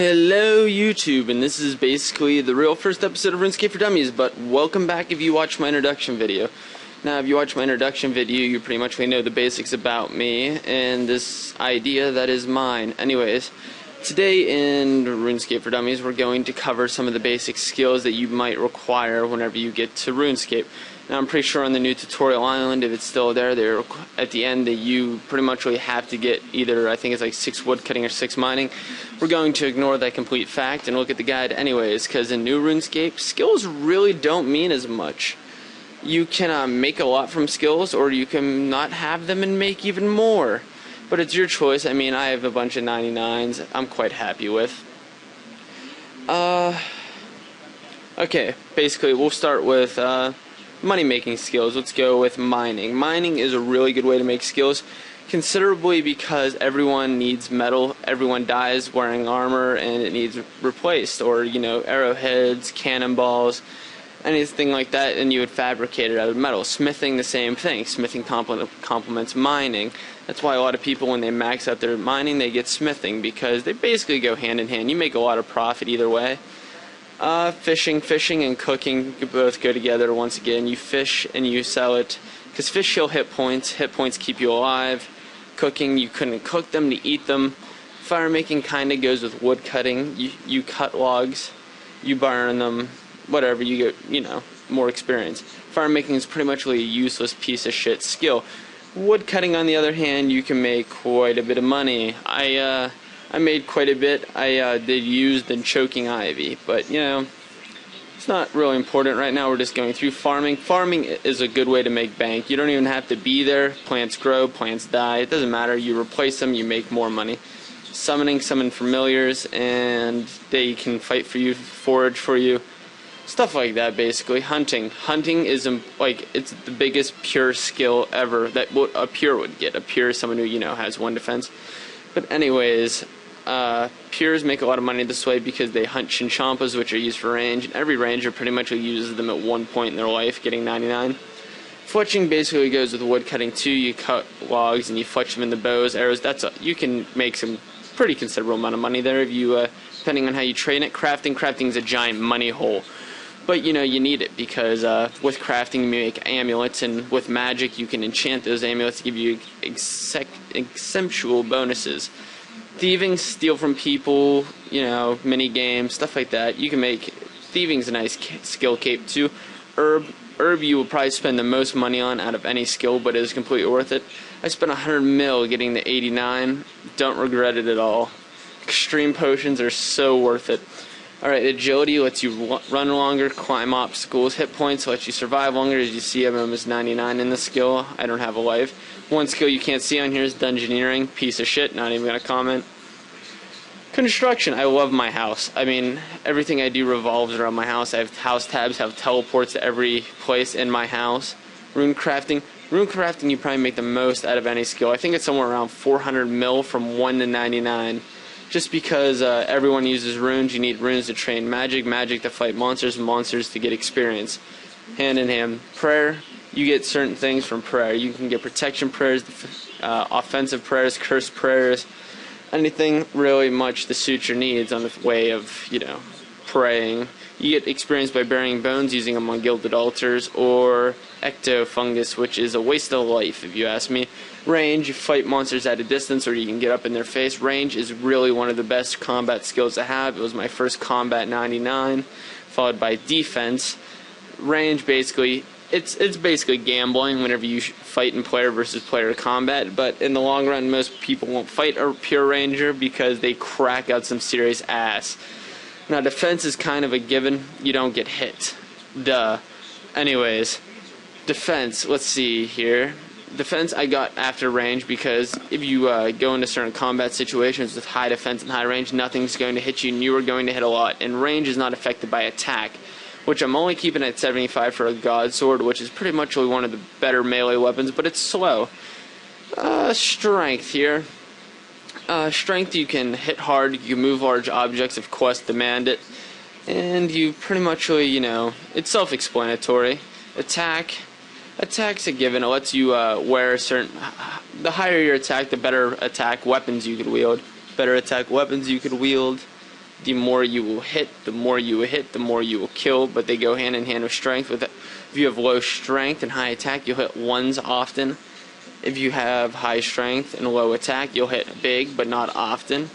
Hello YouTube, and this is basically the real first episode of Runescape for Dummies, but welcome back if you watched my introduction video. Now, if you watched my introduction video, you pretty much know the basics about me and this idea that is mine. Anyways, today in Runescape for Dummies, we're going to cover some of the basic skills that you might require whenever you get to Runescape. Now, I'm pretty sure on the new tutorial island, if it's still there, they're at the end that you pretty much really have to get either, I think it's like 6 wood cutting or 6 mining. We're going to ignore that complete fact and look at the guide anyways, because in new RuneScape, skills really don't mean as much. You can make a lot from skills, or you can not have them and make even more. But it's your choice. I mean, I have a bunch of 99s I'm quite happy with. Okay, basically we'll start with money making skills. Let's go with mining. Mining is a really good way to make skills, considerably because everyone needs metal. Everyone dies wearing armor and it needs replaced, or arrowheads, cannonballs, anything like that, and you would fabricate it out of metal. Smithing, the same thing. Smithing complements mining. That's why a lot of people, when they max out their mining, they get smithing, because they basically go hand in hand. You make a lot of profit either way. Fishing and cooking both go together. Once again, you fish and you sell it, because fish heal hit points. Hit points keep you alive. Cooking, you couldn't cook them to eat them. Fire making kind of goes with wood cutting. You cut logs, you burn them, whatever, you get, more experience. Fire making is pretty much a useless piece of shit skill. Wood cutting, on the other hand, you can make quite a bit of money. I made quite a bit. I did use the choking ivy, but it's not really important right now. We're just going through farming. Farming is a good way to make bank. You don't even have to be there. Plants grow, plants die. It doesn't matter. You replace them, you make more money. Summon familiars, and they can fight for you, forage for you, stuff like that. Basically, hunting is it's the biggest pure skill ever that a pure would get. A pure is someone who has 1 defense. But anyways, pures make a lot of money this way because they hunt chinchompas, which are used for range, and every ranger pretty much uses them at one point in their life, getting 99. Fletching basically goes with wood cutting too. You cut logs and you fletch them into bows, arrows. You can make some pretty considerable amount of money there if you, depending on how you train it. Crafting is a giant money hole. But you need it, because with crafting you make amulets, and with magic you can enchant those amulets to give you exceptional bonuses. Thieving, steal from people, mini games, stuff like that. You can make thieving's a nice skill cape too. Herb you will probably spend the most money on out of any skill, but it is completely worth it. I spent 100 mil getting the 89. Don't regret it at all. Extreme potions are so worth it. Alright, agility lets you run longer, climb obstacles. Hit points lets you survive longer. As you see, I'm almost 99 in this skill. I don't have a life. One skill you can't see on here is dungeoneering. Piece of shit, not even going to comment. Construction, I love my house. I mean, everything I do revolves around my house. I have house tabs, have teleports to every place in my house. Runecrafting, you probably make the most out of any skill. I think it's somewhere around 400 mil from 1 to 99. Just because everyone uses runes. You need runes to train magic to fight monsters, monsters to get experience. Hand in hand. Prayer, you get certain things from prayer. You can get protection prayers, offensive prayers, curse prayers, anything really much to suit your needs on the way of, praying. You get experience by burying bones, using them on gilded altars, or ectofungus, which is a waste of life if you ask me. Range, you fight monsters at a distance, or you can get up in their face. Range is really one of the best combat skills to have. It was my first combat 99, followed by defense. Range, basically, it's basically gambling whenever you fight in player versus player combat, but in the long run, most people won't fight a pure ranger because they crack out some serious ass. Now, defense is kind of a given. You don't get hit. Duh. Anyways, defense, let's see here. Defense I got after range, because if you go into certain combat situations with high defense and high range, nothing's going to hit you, and you are going to hit a lot. And range is not affected by attack, which I'm only keeping at 75 for a god sword, which is pretty much one of the better melee weapons, but it's slow. Strength here. Strength, you can hit hard, you can move large objects if quests demand it, and you pretty much, it's self-explanatory. Attack's a given. It lets you wear certain. The higher your attack, the better attack weapons you could wield. the more you will hit, the more you will hit, the more you will kill, but they go hand in hand with strength. If you have low strength and high attack, you'll hit ones often. If you have high strength and low attack, you'll hit big, but not often.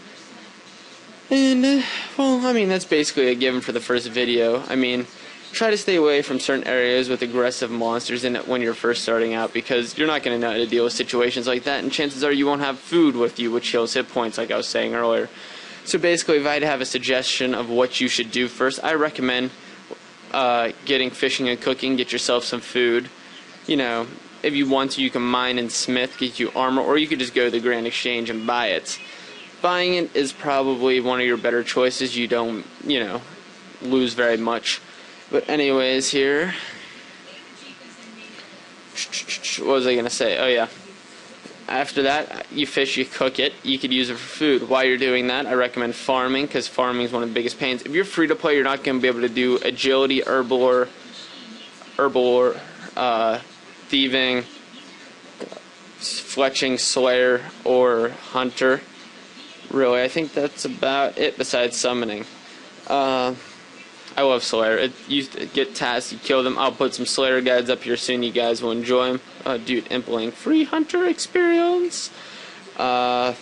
And, well, I mean, that's basically a given for the first video. I mean, try to stay away from certain areas with aggressive monsters in it when you're first starting out, because you're not going to know how to deal with situations like that, and chances are you won't have food with you, which heals hit points, like I was saying earlier. So basically, if I had to have a suggestion of what you should do first, I recommend getting fishing and cooking, get yourself some food. You know, if you want to, you can mine and smith, get you armor, or you could just go to the Grand Exchange and buy it. Buying it is probably one of your better choices. You don't, you know, lose very much. But anyways, here, what was I going to say? Oh yeah, after that, you fish, you cook it, you could use it for food. While you're doing that, I recommend farming, because farming is one of the biggest pains. If you're free to play, you're not going to be able to do agility, herbivore, thieving, fletching, slayer, or hunter. Really, I think that's about it besides summoning. I love Slayer. You get tasks, you kill them. I'll put some Slayer guides up here soon. You guys will enjoy them. Dude, impling free hunter experience. You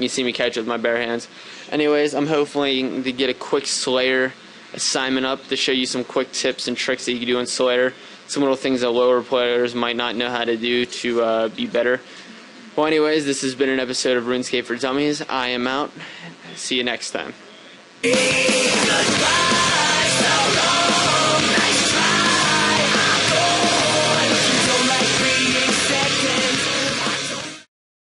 see me catch it with my bare hands. Anyways, I'm hoping to get a quick Slayer assignment up to show you some quick tips and tricks that you can do in Slayer. Some little things that lower players might not know how to do to be better. Well, anyways, this has been an episode of RuneScape for Dummies. I am out. See you next time. Goodbye.